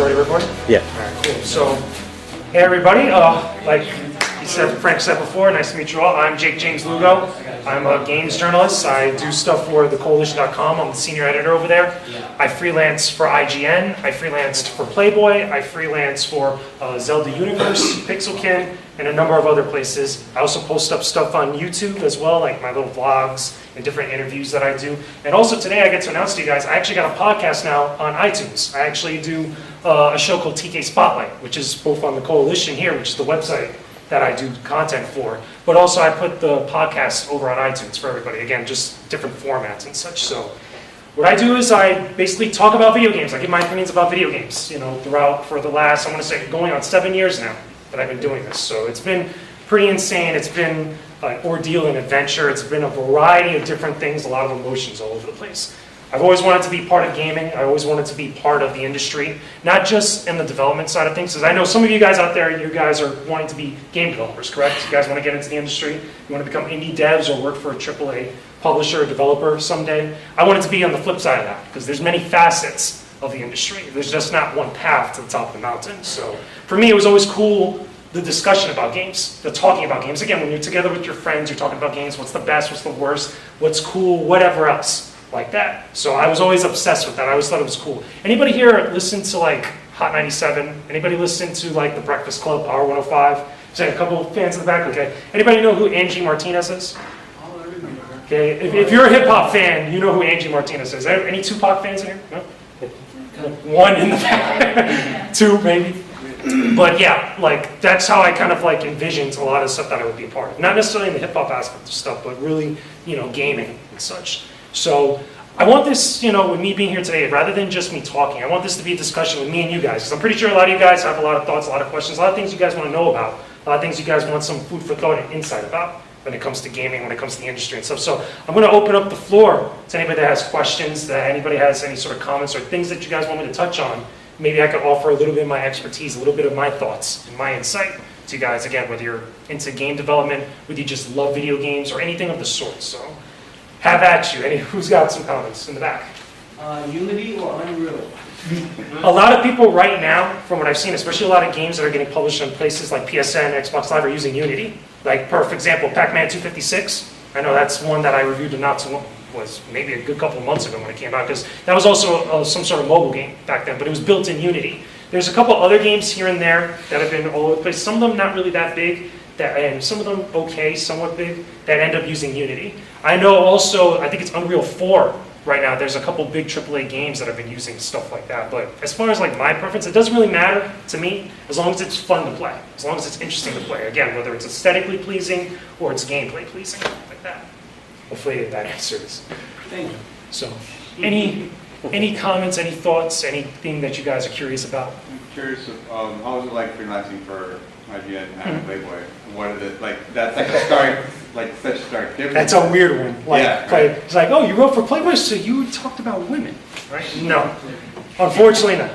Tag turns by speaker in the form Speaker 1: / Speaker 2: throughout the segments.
Speaker 1: already recording?
Speaker 2: Yeah.
Speaker 1: All right, cool. So, hey everybody, like Frank said before, nice to meet you all. I'm Jakejames Lugo. I'm a games journalist. I do stuff for thecoalition.com. I'm the senior editor over there. I freelance for IGN. I freelanced for Playboy. I freelance for Zelda Universe, Pixelkin, and a number of other places. I also post up stuff on YouTube as well, like my little vlogs and different interviews that I do. And also today I get to announce to you guys, I actually got a podcast now on iTunes. I actually do a show called TK Spotlight, which is both on the Coalition here, which is the website that I do content for, but also I put the podcast over on iTunes for everybody. Again, just different formats and such. So what I do is I basically talk about video games. I give my opinions about video games, throughout for the last, I want to say, going on 7 years now that I've been doing this. So it's been pretty insane. It's been an ordeal and adventure. It's been a variety of different things, a lot of emotions all over the place. I've always wanted to be part of gaming. I always wanted to be part of the industry, not just in the development side of things, because I know some of you guys out there, you guys are wanting to be game developers, correct? You guys want to get into the industry? You want to become indie devs or work for a AAA publisher or developer someday? I wanted to be on the flip side of that, because there's many facets of the industry. There's just not one path to the top of the mountain. So for me, it was always cool, the discussion about games, the talking about games. Again, when you're together with your friends, you're talking about games, what's the best, what's the worst, what's cool, whatever else. Like that. So I was always obsessed with that. I always thought it was cool. Anybody here listen to like Hot 97? Anybody listen to like The Breakfast Club, Power 105? Is there a couple of fans in the back? Okay. Anybody know who Angie Martinez is? Okay. If you're a hip hop fan, you know who Angie Martinez is. Any Tupac fans in here? No? One in the back. Two maybe. But yeah, like that's how I kind of like envisioned a lot of stuff that I would be a part of. Not necessarily in the hip hop aspect of stuff, but really, gaming and such. So I want this, with me being here today, rather than just me talking, I want this to be a discussion with me and you guys. Because I'm pretty sure a lot of you guys have a lot of thoughts, a lot of questions, a lot of things you guys want to know about, a lot of things you guys want some food for thought and insight about when it comes to gaming, when it comes to the industry and stuff. So I'm going to open up the floor to anybody that has questions, that anybody has any sort of comments or things that you guys want me to touch on. Maybe I could offer a little bit of my expertise, a little bit of my thoughts and my insight to you guys. Again, whether you're into game development, whether you just love video games or anything of the sort. So have at you. Who's got some comments in the back?
Speaker 3: Unity or Unreal?
Speaker 1: A lot of people right now, from what I've seen, especially a lot of games that are getting published on places like PSN, Xbox Live, are using Unity. Like, for example, Pac-Man 256. I know that's one that I reviewed was maybe a good couple of months ago when it came out, because that was also some sort of mobile game back then, but it was built in Unity. There's a couple other games here and there that have been all over the place. Some of them not really that big, and some of them okay, somewhat big, that end up using Unity. I know also, I think it's Unreal 4 right now. There's a couple big AAA games that have been using stuff like that. But as far as like my preference, it doesn't really matter to me as long as it's fun to play, as long as it's interesting to play. Again, whether it's aesthetically pleasing or it's gameplay pleasing, like that. Hopefully that answers.
Speaker 3: Thank you.
Speaker 1: So, any comments, any thoughts, anything that you guys are curious about?
Speaker 4: I'm curious, how was it like freelancing for IGN and Playboy? What is it like? That's like a stark, such a stark difference.
Speaker 1: That's a weird one.
Speaker 4: Right.
Speaker 1: It's like, oh, you wrote for Playboy, so you talked about women, right? No, unfortunately not.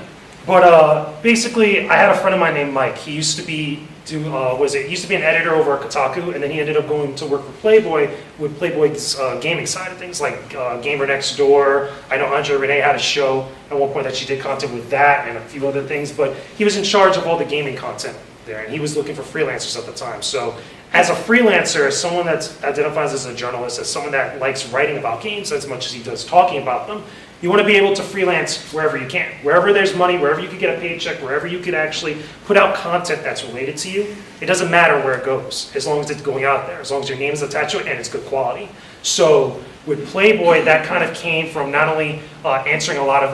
Speaker 1: But basically, I had a friend of mine named Mike. He used to be used to be an editor over at Kotaku, and then he ended up going to work for Playboy with Playboy's gaming side of things, like Gamer Next Door. I know Andre Renee had a show at one point that she did content with that and a few other things, but he was in charge of all the gaming content there, and he was looking for freelancers at the time. So as a freelancer, as someone that identifies as a journalist, as someone that likes writing about games as much as he does talking about them, you want to be able to freelance wherever you can. Wherever there's money, wherever you could get a paycheck, wherever you could actually put out content that's related to you. It doesn't matter where it goes, as long as it's going out there, as long as your name is attached to it and it's good quality. So with Playboy, that kind of came from not only answering a lot of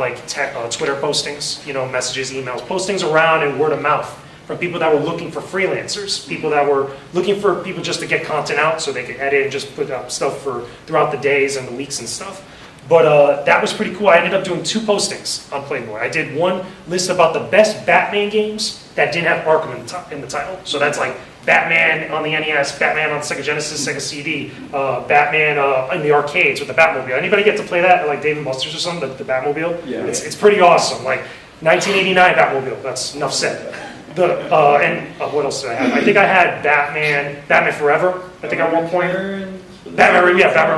Speaker 1: Twitter postings, messages, emails, postings around and word of mouth from people that were looking for freelancers, people that were looking for people just to get content out so they could edit and just put up stuff for throughout the days and the weeks and stuff. But that was pretty cool. I ended up doing 2 postings on Playboy. I did one list about the best Batman games that didn't have Arkham in the title. So that's like Batman on the NES, Batman on Sega Genesis, Sega CD, Batman in the arcades with the Batmobile. Anybody get to play that, like Dave & Buster's or something, the Batmobile? Yeah. It's pretty awesome. Like 1989 Batmobile. That's enough said. What else did I have? I think I had Batman Forever. I think at one point. Batman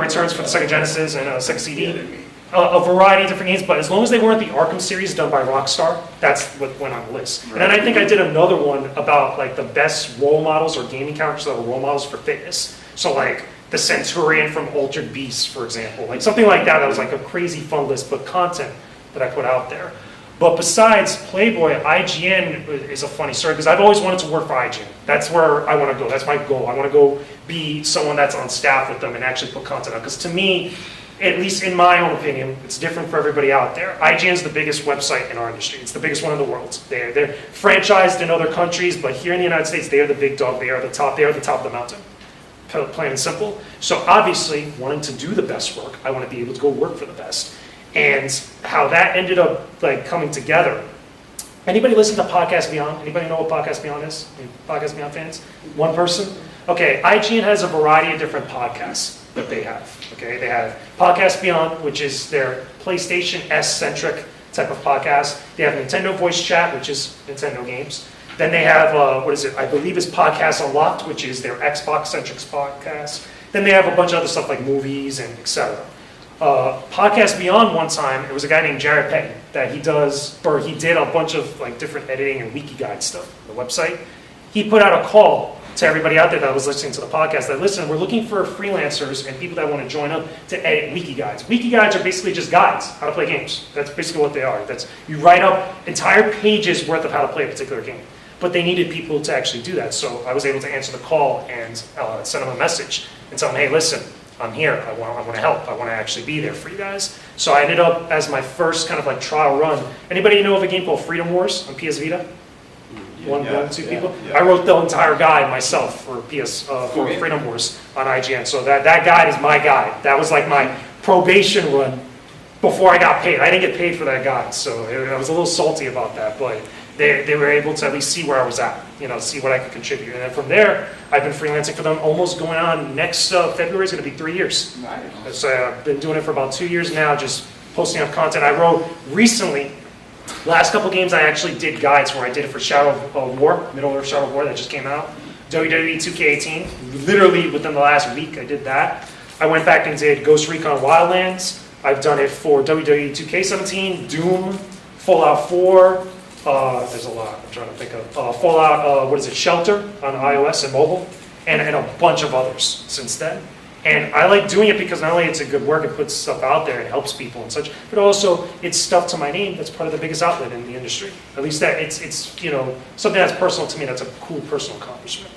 Speaker 1: Returns for the Sega Genesis and Sega CD. a variety of different games, but as long as they weren't the Arkham series done by Rockstar, that's what went on the list. And then I think I did another one about like the best role models or gaming characters that were role models for fitness. So like the Centurion from Altered Beast, for example, like something like that. That was like a crazy fun list, but content that I put out there. But besides Playboy, IGN is a funny story because I've always wanted to work for IGN. That's where I want to go. That's my goal. I want to go be someone that's on staff with them and actually put content out. Because to me, at least in my own opinion, it's different for everybody out there. IGN is the biggest website in our industry. It's the biggest one in the world. They're franchised in other countries, but here in the United States, they are the big dog. They are the top. They are the top of the mountain. Plain and simple. So obviously, wanting to do the best work, I want to be able to go work for the best. And how that ended up like coming together. Anybody listen to Podcast Beyond? Anybody know what Podcast Beyond is? Any Podcast Beyond fans? One person? Okay, IGN has a variety of different podcasts that they have. Okay, they have Podcast Beyond, which is their PlayStation S-centric type of podcast. They have Nintendo Voice Chat, which is Nintendo games. Then they have, I believe is Podcast Unlocked, which is their Xbox-centric podcast. Then they have a bunch of other stuff like movies and etc. Podcast Beyond one time, it was a guy named Jared Petty that he did a bunch of like different editing and wiki guide stuff on the website. He put out a call to everybody out there that was listening to the podcast that, listen, we're looking for freelancers and people that want to join up to edit wiki guides. Wiki guides are basically just guides, how to play games. That's basically what they are. You write up entire pages worth of how to play a particular game. But they needed people to actually do that. So I was able to answer the call and send them a message and tell them, hey, listen, I'm here. I want to help. I want to actually be there for you guys. So I ended up as my first kind of like trial run. Anybody know of a game called Freedom Wars on PS Vita? Two people. I wrote the entire guide myself for Freedom Wars on IGN. So that guide is my guide. That was like my probation run before I got paid. I didn't get paid for that guide, so I was a little salty about that. But they were able to at least see where I was at, see what I could contribute. And then from there, I've been freelancing for them almost going on next February is going to be 3 years.
Speaker 4: Nice.
Speaker 1: So I've been doing it for about 2 years now, just posting up content. I wrote recently, last couple games I actually did guides where I did it for Shadow of War, Middle-earth Shadow of War that just came out. WWE 2K18, literally within the last week I did that. I went back and did Ghost Recon Wildlands. I've done it for WWE 2K17, Doom, Fallout 4, there's a lot I'm trying to think of. Fallout, Shelter on iOS and mobile, and a bunch of others since then. And I like doing it because not only it's a good work, it puts stuff out there and helps people and such, but also it's stuff to my name that's part of the biggest outlet in the industry. At least that it's something that's personal to me. That's a cool personal accomplishment.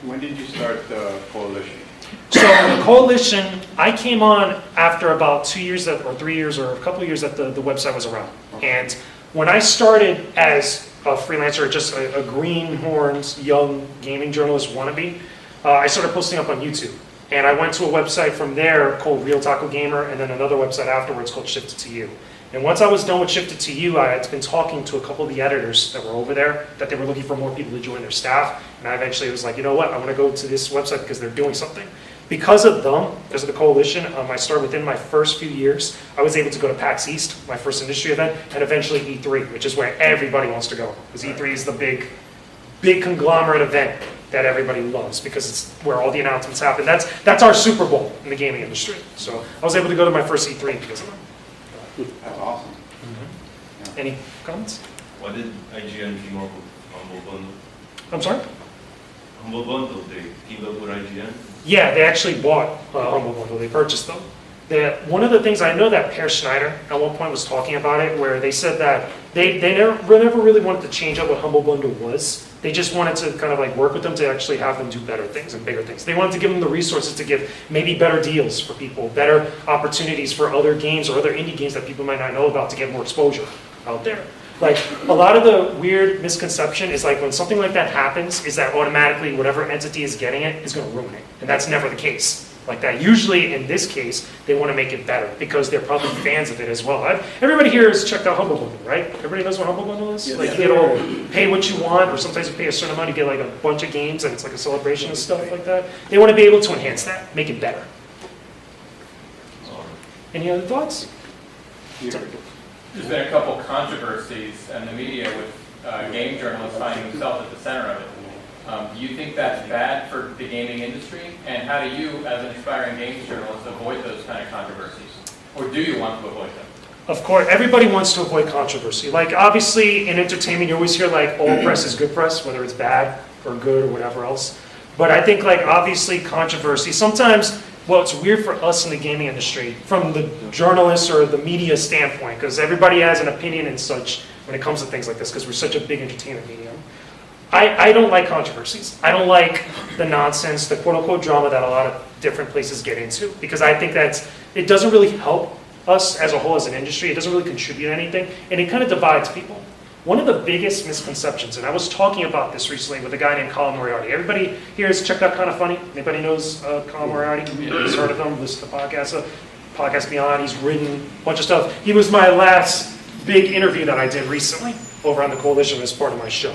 Speaker 4: When did you start the coalition?
Speaker 1: So the coalition, I came on after about 2 years or 3 years or a couple of years that the website was around. And when I started as a freelancer, just a greenhorned young gaming journalist wannabe, I started posting up on YouTube. And I went to a website from there called Real Taco Gamer, and then another website afterwards called Shifted to You. And once I was done with Shifted to You, I had been talking to a couple of the editors that were over there, that they were looking for more people to join their staff. And I eventually was like, you know what, I want to go to this website because they're doing something. Because of them, because of the coalition, I started within my first few years, I was able to go to PAX East, my first industry event, and eventually E3, which is where everybody wants to go. Because E3 is the big conglomerate event that everybody loves because it's where all the announcements happen. That's our Super Bowl in the gaming industry. So I was able to go to my first E3 because of them.
Speaker 4: That's awesome.
Speaker 1: Mm-hmm. Any comments?
Speaker 2: Why did IGN team up with Humble Bundle?
Speaker 1: I'm sorry?
Speaker 2: Humble Bundle, they teamed up with IGN?
Speaker 1: Yeah, they actually bought Humble Bundle. They purchased them. One of the things I know that Per Schneider at one point was talking about it, where they said that they never really wanted to change up what Humble Bundle was. They just wanted to kind of like work with them to actually have them do better things and bigger things. They wanted to give them the resources to give maybe better deals for people, better opportunities for other games or other indie games that people might not know about to get more exposure out there. Like a lot of the weird misconception is like when something like that happens is that automatically whatever entity is getting it is going to ruin it. And that's never the case. Like that. Usually in this case, they want to make it better because they're probably fans of it as well. Everybody here has checked out Humble Bundle, right? Everybody knows what Humble Bundle is?
Speaker 3: Yes.
Speaker 1: Like you get all, pay what you want, or sometimes you pay a certain amount, you get like a bunch of games and it's like a celebration and stuff like that. They want to be able to enhance that, make it better. Any other thoughts?
Speaker 4: Here.
Speaker 5: There's been a couple controversies in the media with game journalists finding themselves at the center of it. Do you think that's bad for the gaming industry? And how do you, as an aspiring games journalist, avoid those kind of controversies? Or do you want to avoid them?
Speaker 1: Of course, everybody wants to avoid controversy. Like, obviously, in entertainment, you always hear, like, all press is good press, whether it's bad or good or whatever else. But I think, like, obviously, controversy, sometimes, well, it's weird for us in the gaming industry, from the journalists or the media standpoint, because everybody has an opinion and such when it comes to things like this, because we're such a big entertainment medium. I don't like controversies. I don't like the nonsense, the quote-unquote drama that a lot of different places get into, because I think it doesn't really help us as a whole as an industry. It doesn't really contribute to anything, and it kind of divides people. One of the biggest misconceptions, and I was talking about this recently with a guy named Colin Moriarty. Everybody here has checked out Kind of Funny? Anybody knows Colin Moriarty? Has heard of him, listened to the podcast, Podcast Beyond. He's written a bunch of stuff. He was my last big interview that I did recently over on the Coalition as part of my show.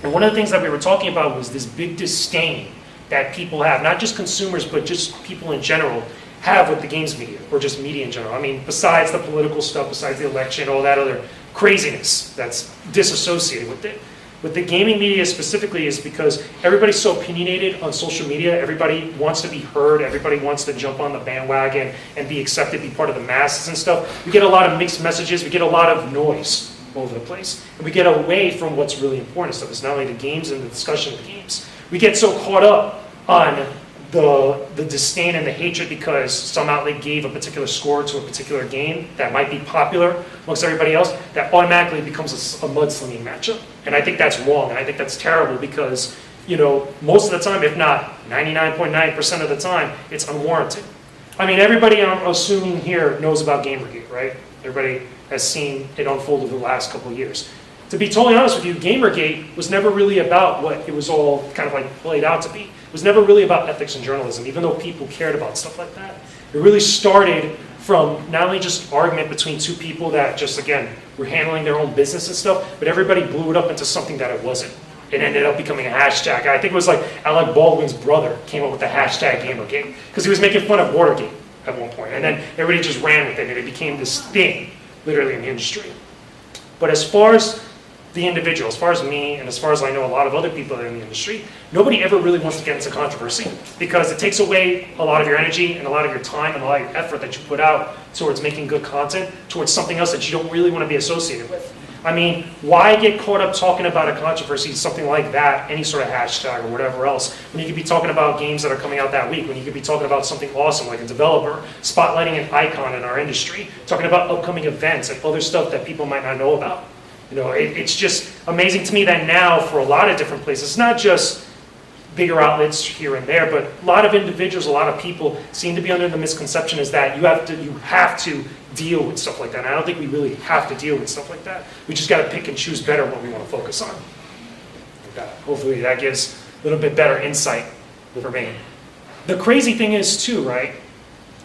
Speaker 1: And one of the things that we were talking about was this big disdain that people have, not just consumers, but just people in general, have with the games media, or just media in general. I mean, besides the political stuff, besides the election, all that other craziness that's disassociated with it. With the gaming media specifically is because everybody's so opinionated on social media, everybody wants to be heard, everybody wants to jump on the bandwagon and be accepted, be part of the masses and stuff. We get a lot of mixed messages, we get a lot of noise all over the place. And we get away from what's really important stuff. It's not only the games and the discussion of the games. We get so caught up on the disdain and the hatred because some outlet gave a particular score to a particular game that might be popular amongst everybody else, that automatically becomes a mudslinging matchup. And I think that's wrong, and I think that's terrible because, you know, most of the time, if not 99.9% of the time, it's unwarranted. I mean, everybody I'm assuming here knows about Gamergate, right? Everybody has seen it unfold over the last couple of years. To be totally honest with you, Gamergate was never really about what it was all kind of like played out to be. It was never really about ethics and journalism, even though people cared about stuff like that. It really started from not only just argument between two people that just, again, were handling their own business and stuff, but everybody blew it up into something that it wasn't. It ended up becoming a hashtag. I think it was like Alec Baldwin's brother came up with the hashtag Gamergate, because he was making fun of Watergate at one point, and then everybody just ran with it, and it became this thing, literally, in the industry. But as far as the individual, as far as me, and as far as I know a lot of other people that are in the industry, nobody ever really wants to get into controversy because it takes away a lot of your energy and a lot of your time and a lot of your effort that you put out towards making good content, towards something else that you don't really want to be associated with. I mean, why get caught up talking about a controversy, something like that, any sort of hashtag or whatever else, when you could be talking about games that are coming out that week, when you could be talking about something awesome like a developer, spotlighting an icon in our industry, talking about upcoming events and other stuff that people might not know about. You know, it's just amazing to me that now for a lot of different places, it's not just bigger outlets here and there, but a lot of individuals, a lot of people seem to be under the misconception is that you have to deal with stuff like that. And I don't think we really have to deal with stuff like that. We just got to pick and choose better what we want to focus on. Hopefully that gives a little bit better insight for me. The crazy thing is too, right?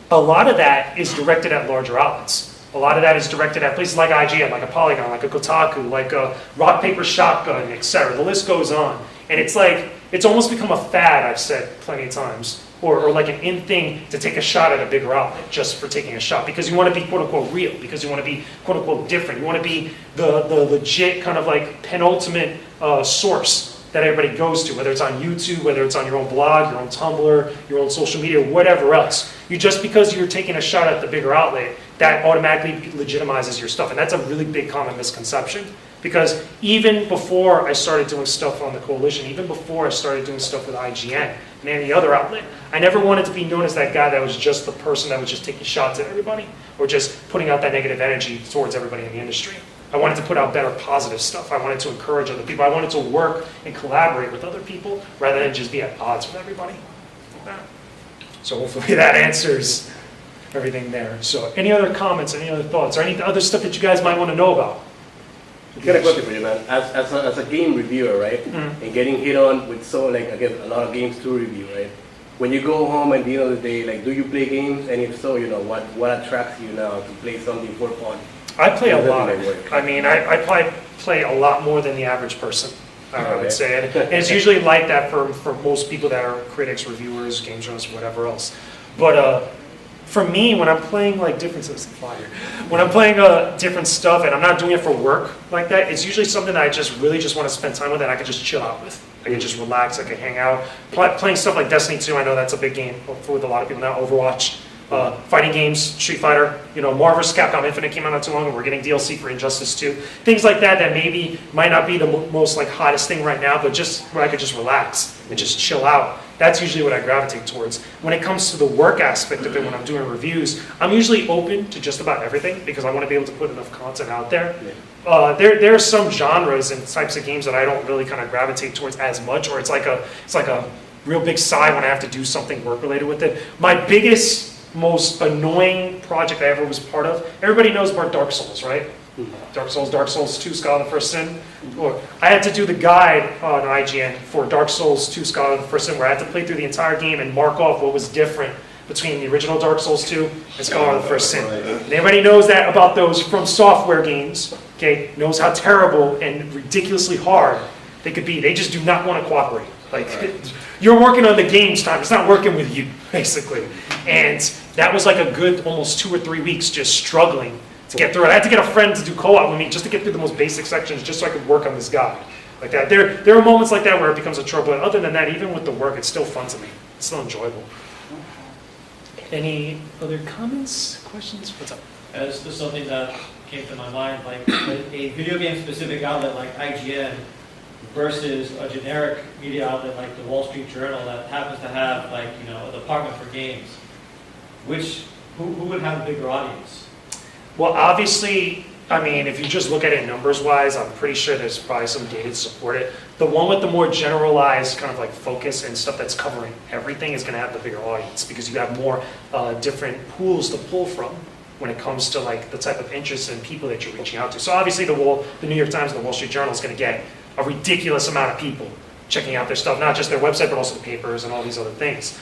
Speaker 1: A lot of that is directed at larger outlets. A lot of that is directed at places like IGN, like a Polygon, like a Kotaku, like a Rock, Paper, Shotgun, etc. The list goes on. And it's like, it's almost become a fad, I've said plenty of times, or like an in thing to take a shot at a bigger outlet just for taking a shot. Because you want to be quote unquote real, because you want to be quote unquote different. You want to be the legit kind of like penultimate source that everybody goes to, whether it's on YouTube, whether it's on your own blog, your own Tumblr, your own social media, whatever else. Just because you're taking a shot at the bigger outlet, that automatically legitimizes your stuff. And that's a really big common misconception. Because even before I started doing stuff on the Coalition, even before I started doing stuff with IGN and any other outlet, I never wanted to be known as that guy that was just the person that was just taking shots at everybody or just putting out that negative energy towards everybody in the industry. I wanted to put out better positive stuff. I wanted to encourage other people. I wanted to work and collaborate with other people rather than just be at odds with everybody. Like that. So hopefully that answers everything there. So any other comments, any other thoughts, or any other stuff that you guys might want to know about?
Speaker 6: I got a question for you, man. As a game reviewer, right, and getting hit on with I guess a lot of games to review, right? When you go home at the end of the day, like, do you play games? And if so, what attracts you now to play something for fun?
Speaker 1: I play a lot. I mean, I play a lot more than the average person, I would say. And it's usually like that for most people that are critics, reviewers, game journalists, whatever else. But for me, when I'm playing like different stuff and I'm not doing it for work like that, it's usually something that I just really just want to spend time with and I can just chill out with. I can just relax, I can hang out. Playing stuff like Destiny 2, I know that's a big game with a lot of people now, Overwatch. Fighting games, Street Fighter, Marvel vs. Capcom Infinite came out not too long ago. We're getting DLC for Injustice 2. Things like that maybe might not be the most like hottest thing right now, but just where I could just relax and just chill out. That's usually what I gravitate towards. When it comes to the work aspect of it, when I'm doing reviews, I'm usually open to just about everything because I want to be able to put enough content out there. There are some genres and types of games that I don't really kind of gravitate towards as much, or it's like a real big sigh when I have to do something work related with it. My biggest, most annoying project I ever was part of, everybody knows about Dark Souls, right? Dark Souls 2, Scholar of the First Sin. Or I had to do the guide on IGN for Dark Souls 2, Scholar of the First Sin, where I had to play through the entire game and mark off what was different between the original Dark Souls 2 and Scholar of the First Sin. And everybody knows that about those From Software games, okay, knows how terrible and ridiculously hard they could be. They just do not want to cooperate. Like, you're working on the game's time. It's not working with you, basically. And that was like a good almost 2 or 3 weeks just struggling to get through it. I had to get a friend to do co-op with me just to get through the most basic sections just so I could work on this guide. Like that. There are moments like that where it becomes a chore, but other than that, even with the work, it's still fun to me. It's still enjoyable. Any other comments, questions? What's up?
Speaker 7: That's just something that came to my mind, like a video game specific outlet like IGN versus a generic media outlet like the Wall Street Journal that happens to have like, a department for games. Who would have a bigger audience?
Speaker 1: Well, obviously, I mean, if you just look at it numbers-wise, I'm pretty sure there's probably some data to support it. The one with the more generalized kind of like focus and stuff that's covering everything is going to have the bigger audience because you have more different pools to pull from when it comes to like the type of interests and people that you're reaching out to. So obviously, the New York Times and the Wall Street Journal is going to get a ridiculous amount of people checking out their stuff, not just their website, but also the papers and all these other things.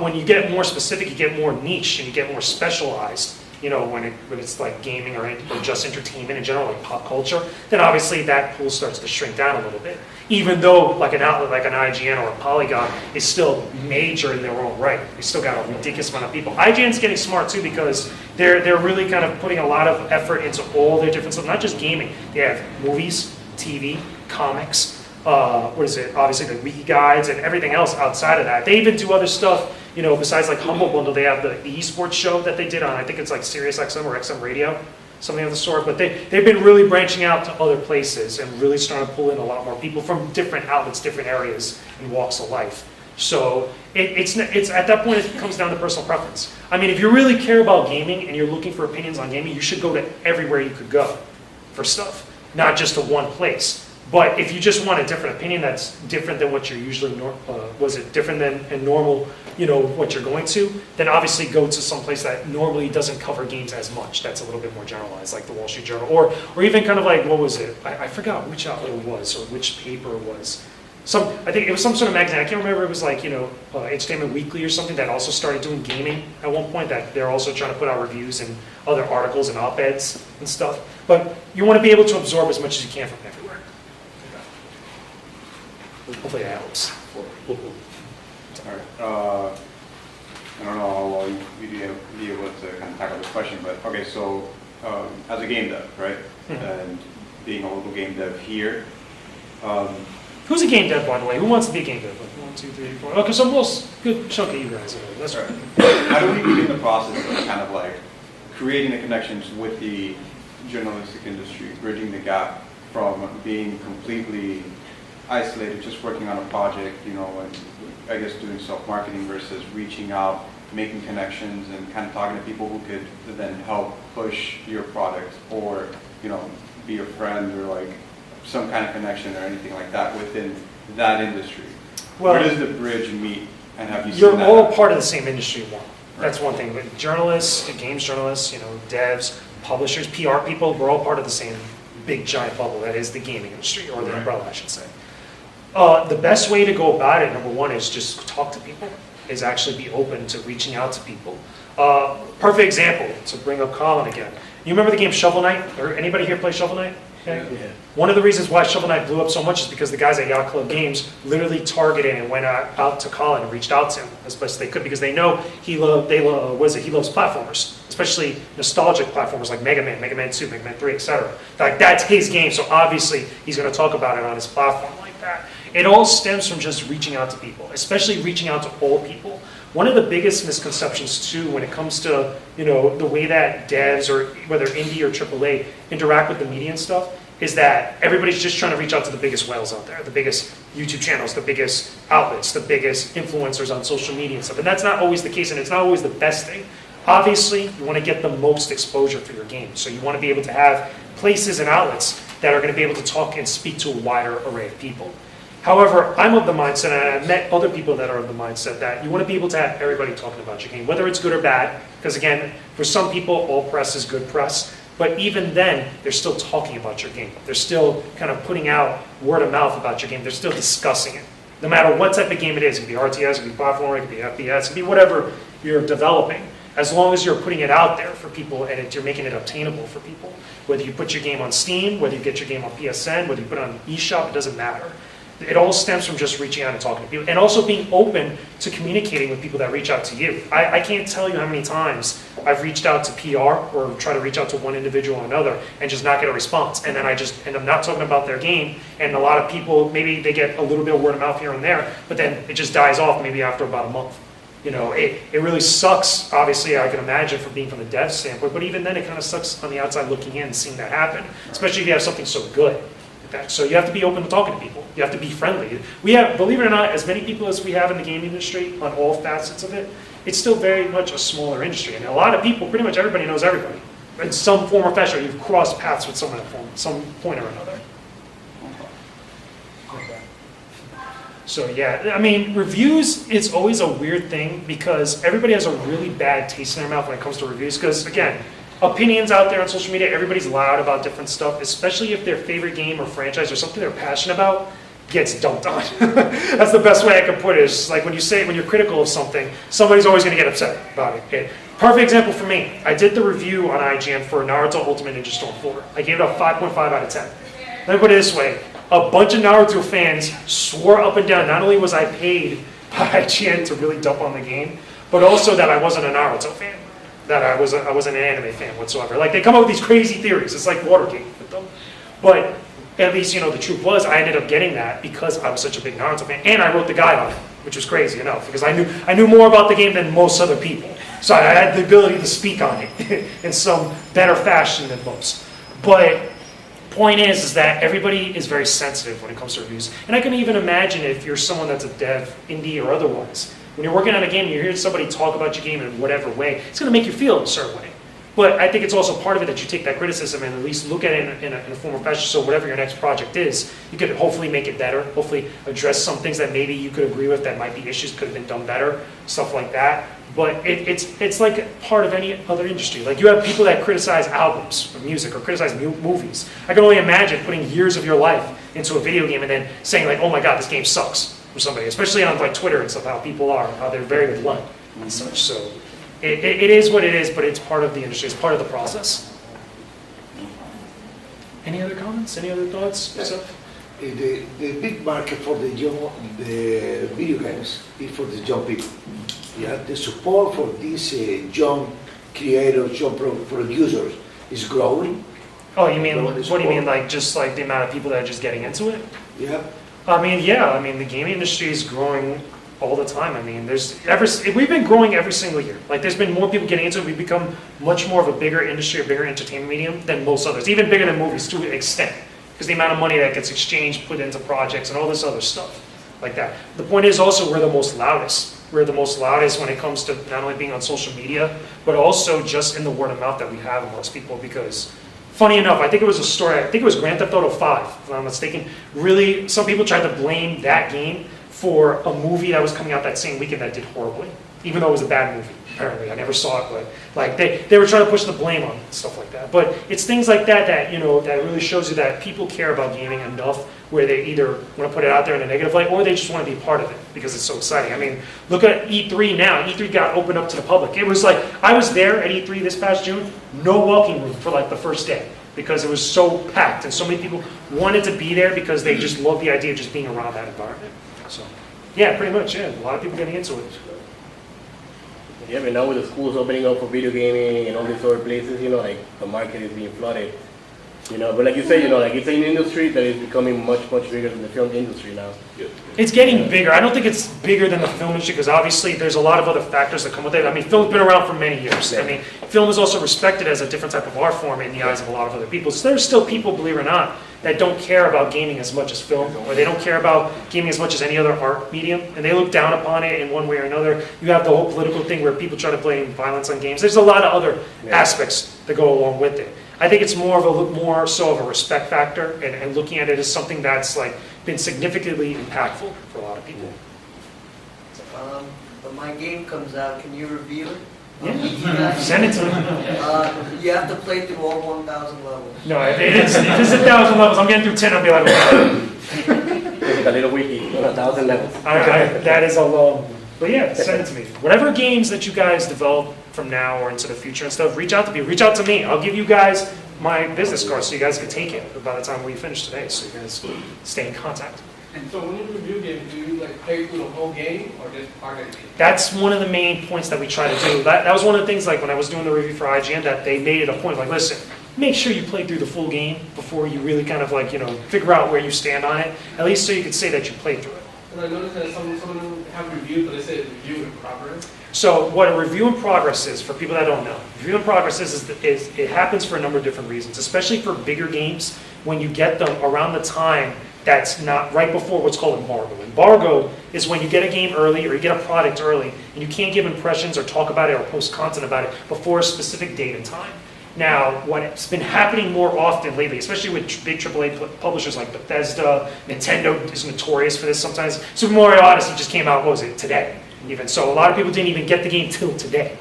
Speaker 1: When you get more specific, you get more niche and you get more specialized. When it's like gaming or just entertainment in general, like pop culture, then obviously that pool starts to shrink down a little bit. Even though like an outlet like an IGN or a Polygon is still major in their own right. They still got a ridiculous amount of people. IGN's getting smart too because they're really kind of putting a lot of effort into all their different stuff, not just gaming. They have movies, TV, comics, obviously the wiki guides and everything else outside of that. They even do other stuff, besides like Humble Bundle. They have the esports show that they did on, I think it's like Sirius XM or XM Radio, something of the sort. But they've been really branching out to other places and really starting to pull in a lot more people from different outlets, different areas and walks of life. So it's at that point it comes down to personal preference. I mean, if you really care about gaming and you're looking for opinions on gaming, you should go to everywhere you could go for stuff, not just to one place. But if you just want a different opinion that's different than what you're usually, different than a normal, what you're going to, then obviously go to some place that normally doesn't cover games as much. That's a little bit more generalized, like the Wall Street Journal, or even kind of like, what was it? I forgot which outlet it was or which paper it was. I think it was some sort of magazine. I can't remember. It was like, Entertainment Weekly or something that also started doing gaming at one point, that they're also trying to put out reviews and other articles and op-eds and stuff. But you want to be able to absorb as much as you can from everywhere. Hopefully that helps.
Speaker 4: All right. I don't know how well you'd be able to kind of tackle this question, but okay, so as a game dev, right? And being a local game dev here.
Speaker 1: Who's a game dev, by the way? Who wants to be a game dev? Like 1, 2, 3, 4. Okay, so most good chunk of you guys. That's right.
Speaker 4: How do we begin the process of kind of like creating the connections with the journalistic industry, bridging the gap from being completely isolated, just working on a project, and I guess doing self-marketing versus reaching out, making connections, and kind of talking to people who could then help push your product, or be a friend or like some kind of connection or anything like that within that industry.
Speaker 1: Well,
Speaker 4: where does the bridge meet, and have you seen
Speaker 1: you're
Speaker 4: that
Speaker 1: all
Speaker 4: happen?
Speaker 1: part of the same industry. That's one thing. But journalists, games journalists, devs, publishers, PR people, we're all part of the same big giant bubble that is the gaming industry, or the umbrella, I should say. The best way to go about it, number one, is just talk to people, is actually be open to reaching out to people. Perfect example, to bring up Colin again. You remember the game Shovel Knight? Or anybody here play Shovel Knight? Okay. Yeah. One of the reasons why Shovel Knight blew up so much is because the guys at Yacht Club Games literally targeted and went out to Colin and reached out to him as best they could, because they know he loves platformers, especially nostalgic platformers like Mega Man, Mega Man 2, Mega Man 3, etc. Like, that's his game, so obviously he's going to talk about it on his platform like that. It all stems from just reaching out to people, especially reaching out to all people. one of the biggest misconceptions too when it comes to, you know, the way that devs or whether indie or AAA interact with the media and stuff is that everybody's just trying to reach out to the biggest whales out there, the biggest YouTube channels, the biggest outlets, the biggest influencers on social media and stuff. And that's not always the case, and it's not always the best thing. Obviously, you want to get the most exposure for your game. So you want to be able to have places and outlets that are going to be able to talk and speak to a wider array of people. However, I'm of the mindset, and I've met other people that are of the mindset, that you want to be able to have everybody talking about your game, whether it's good or bad, because again, for some people, all press is good press, but even then, they're still talking about your game. They're still kind of putting out word of mouth about your game. They're still discussing it. No matter what type of game it is, it could be RTS, it could be platform, it could be FPS, it could be whatever you're developing. As long as you're putting it out there for people and you're making it obtainable for people. Whether you put your game on Steam, whether you get your game on PSN, whether you put it on eShop, it doesn't matter. It all stems from just reaching out and talking to people, and also being open to communicating with people that reach out to you. I can't tell you how many times I've reached out to PR or try to reach out to one individual or another and just not get a response. And then I just end up not talking about their game, and a lot of people, maybe they get a little bit of word of mouth here and there, but then it just dies off maybe after about a month. You know, it really sucks, obviously, I can imagine, from being from the dev standpoint, but even then it kind of sucks on the outside looking in, seeing that happen, especially if you have something so good. So you have to be open to talking to people. You have to be friendly. We have, believe it or not, as many people as we have in the gaming industry on all facets of it, it's still very much a smaller industry. And a lot of people, pretty much everybody knows everybody. In some form or fashion, you've crossed paths with someone at some point or another. So yeah, I mean, reviews is always a weird thing because everybody has a really bad taste in their mouth when it comes to reviews. Because again, opinions out there on social media, everybody's loud about different stuff, especially if their favorite game or franchise or something they're passionate about gets dumped on. That's the best way I can put it. It's like when you're critical of something, somebody's always going to get upset about it. Okay? Perfect example for me. I did the review on IGN for Naruto Ultimate Ninja Storm 4. I gave it a 5.5 out of 10. Let me put it this way. A bunch of Naruto fans swore up and down, not only was I paid by IGN to really dump on the game, but also that I wasn't a Naruto fan. That I wasn't an anime fan whatsoever. Like, they come up with these crazy theories. It's like Watergate with them. But at least, you know, the truth was I ended up getting that because I was such a big Naruto fan. And I wrote the guide on it, which was crazy enough, because I knew more about the game than most other people. So I had the ability to speak on it in some better fashion than most. But point is that everybody is very sensitive when it comes to reviews. And I can even imagine if you're someone that's a dev, indie or otherwise, when you're working on a game and you're hearing somebody talk about your game in whatever way, it's going to make you feel a certain way. But I think it's also part of it that you take that criticism and at least look at it in a form of fashion. So whatever your next project is, you could hopefully make it better, hopefully address some things that maybe you could agree with that might be issues, could have been done better, stuff like that. But it's like part of any other industry. Like, you have people that criticize albums or music or criticize movies. I can only imagine putting years of your life into a video game and then saying like, oh my God, this game sucks for somebody, especially on like Twitter and stuff, how people are, how they're very blunt and such. So it is what it is, but it's part of the industry, it's part of the process. Any other comments? Any other thoughts?
Speaker 8: Yes. The big market for the video games is for the young people. Yeah, the support for these young creators, young producers is growing.
Speaker 1: Oh, you mean, what do you mean, like just like the amount of people that are just getting into it?
Speaker 8: Yeah.
Speaker 1: I mean, yeah, I mean, the gaming industry is growing all the time. I mean, we've been growing every single year. Like, there's been more people getting into it. We've become much more of a bigger industry, a bigger entertainment medium than most others, even bigger than movies to an extent, because the amount of money that gets exchanged, put into projects and all this other stuff like that. The point is also we're the most loudest. We're the most loudest when it comes to not only being on social media, but also just in the word of mouth that we have amongst people. Because, funny enough, I think it was a story, I think it was Grand Theft Auto 5, if I'm not mistaken. Really, some people tried to blame that game for a movie that was coming out that same weekend that did horribly. Even though it was a bad movie, apparently. I never saw it, but like they were trying to push the blame on it, stuff like that. But it's things like that that, you know, that really shows you that people care about gaming enough where they either want to put it out there in a negative light or they just want to be part of it because it's so exciting. I mean, look at E3 now. E3 got opened up to the public. It was like, I was there at E3 this past June, no walking room for like the first day because it was so packed and so many people wanted to be there because they just love the idea of just being around that environment. So, yeah, pretty much, yeah. A lot of people getting into it.
Speaker 6: Yeah, but now with the schools opening up for video gaming and all these other places, you know, like the market is being flooded. You know, but like you say, you know, like it's an industry that is becoming much bigger than the film industry now.
Speaker 1: It's getting bigger. I don't think it's bigger than the film industry because obviously there's a lot of other factors that come with it. I mean, film's been around for many years. I mean, film is also respected as a different type of art form in the eyes of a lot of other people. So there's still people, believe it or not, that don't care about gaming as much as film, or they don't care about gaming as much as any other art medium, and they look down upon it in one way or another. You have the whole political thing where people try to blame violence on games. There's a lot of other aspects that go along with it. I think it's more so of a respect factor and looking at it as something that's like been significantly impactful for a lot of people.
Speaker 9: When my game comes out, can you reveal it?
Speaker 1: Yeah. Send it to me.
Speaker 9: You have to play through all 1,000 levels.
Speaker 1: No, if it's 1,000 levels, I'm getting through 10, I'll be like,
Speaker 6: It's a little wiki, 1,000 levels.
Speaker 1: that is a long. But yeah, send it to me. Whatever games that you guys develop from now or into the future and stuff, reach out to me. Reach out to me. I'll give you guys my business card so you guys can take it by the time we finish today, so you guys stay in contact.
Speaker 10: And so when you review games, do you like play through the whole game or just part of the game?
Speaker 1: That's one of the main points that we try to do. That was one of the things, like when I was doing the review for IGN, that they made it a point, like, listen, make sure you play through the full game before you really kind of like, you know, figure out where you stand on it, at least so you could say that you played through it.
Speaker 10: And I noticed that some of them have reviewed, but they say review in progress.
Speaker 1: So what a review in progress is, for people that don't know, review in progress is it happens for a number of different reasons, especially for bigger games, when you get them around the time that's not right before what's called embargo. Embargo is when you get a game early or you get a product early and you can't give impressions or talk about it or post content about it before a specific date and time. Now, what's been happening more often lately, especially with big AAA publishers like Bethesda, Nintendo is notorious for this sometimes. Super Mario Odyssey just came out, what was it, today? Even so, a lot of people didn't even get the game till today.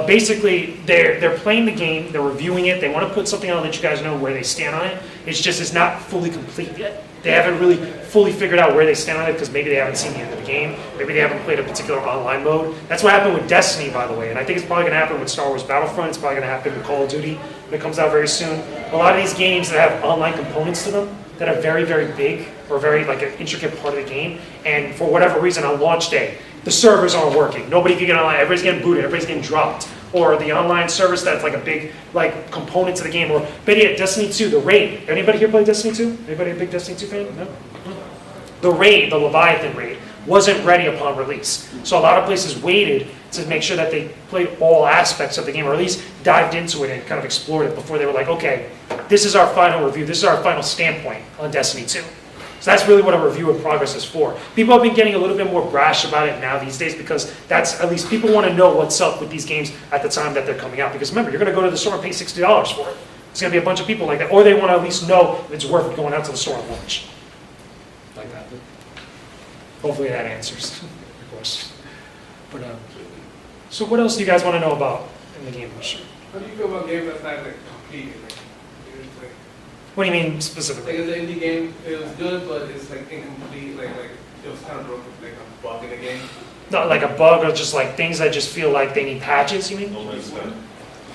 Speaker 1: Basically, they're playing the game, they're reviewing it, they want to put something out that you guys know where they stand on it. It's not fully complete yet. They haven't really fully figured out where they stand on it because maybe they haven't seen the end of the game, maybe they haven't played a particular online mode. That's what happened with Destiny, by the way, and I think it's probably going to happen with Star Wars Battlefront, it's probably going to happen with Call of Duty when it comes out very soon. A lot of these games that have online components to them that are very, very big or very like an intricate part of the game, and for whatever reason on launch day, the servers aren't working. Nobody can get online. Everybody's getting booted. Everybody's getting dropped. Or the online service that's like a big like component to the game. Or better yet, Destiny 2, the raid. Anybody here play Destiny 2? Anybody a big Destiny 2 fan? No? The raid, the Leviathan raid, wasn't ready upon release. So a lot of places waited to make sure that they played all aspects of the game, or at least dived into it and kind of explored it before they were like, okay, this is our final review. This is our final standpoint on Destiny 2. So that's really what a review in progress is for. People have been getting a little bit more brash about it now these days because that's, at least people want to know what's up with these games at the time that they're coming out. Because remember, you're going to go to the store and pay $60 for it. There's going to be a bunch of people like that. Or they want to at least know if it's worth going out to the store and launch. Like that. Hopefully that answers your question. But, so what else do you guys want to know about in the game industry?
Speaker 10: How do you feel about games that's not like complete?
Speaker 1: What do you mean specifically?
Speaker 10: Like it's an indie game, it was good, but it's like incomplete, like it was kind of broken, like a bug in the game.
Speaker 1: Not like a bug, or just like things that just feel like they need patches, you mean?
Speaker 2: No Man's Sky.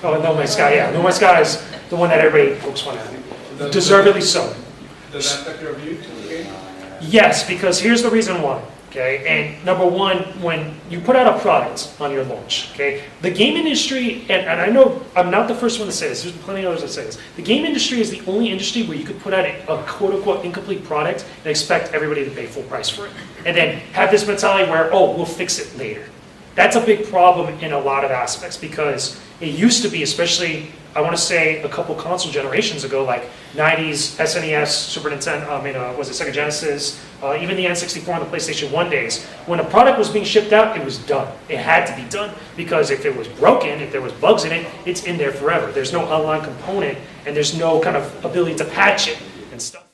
Speaker 1: Oh, No Man's Sky, yeah. No Man's Sky is the one that everybody pokes fun at. Deservedly so.
Speaker 10: Does that affect your review to the game?
Speaker 1: Yes, because here's the reason why. Okay, and number one, when you put out a product on your launch, okay, the game industry, and I know I'm not the first one to say this, there's plenty of others that say this, the game industry is the only industry where you could put out a quote-unquote incomplete product and expect everybody to pay full price for it. And then have this mentality where, oh, we'll fix it later. That's a big problem in a lot of aspects because it used to be, especially, I want to say a couple console generations ago, like 90s, SNES, Super Nintendo, was it Sega Genesis, even the N64 and the PlayStation 1 days, when a product was being shipped out, it was done. It had to be done because if it was broken, if there was bugs in it, it's in there forever. There's no online component and there's no kind of ability to patch it and stuff.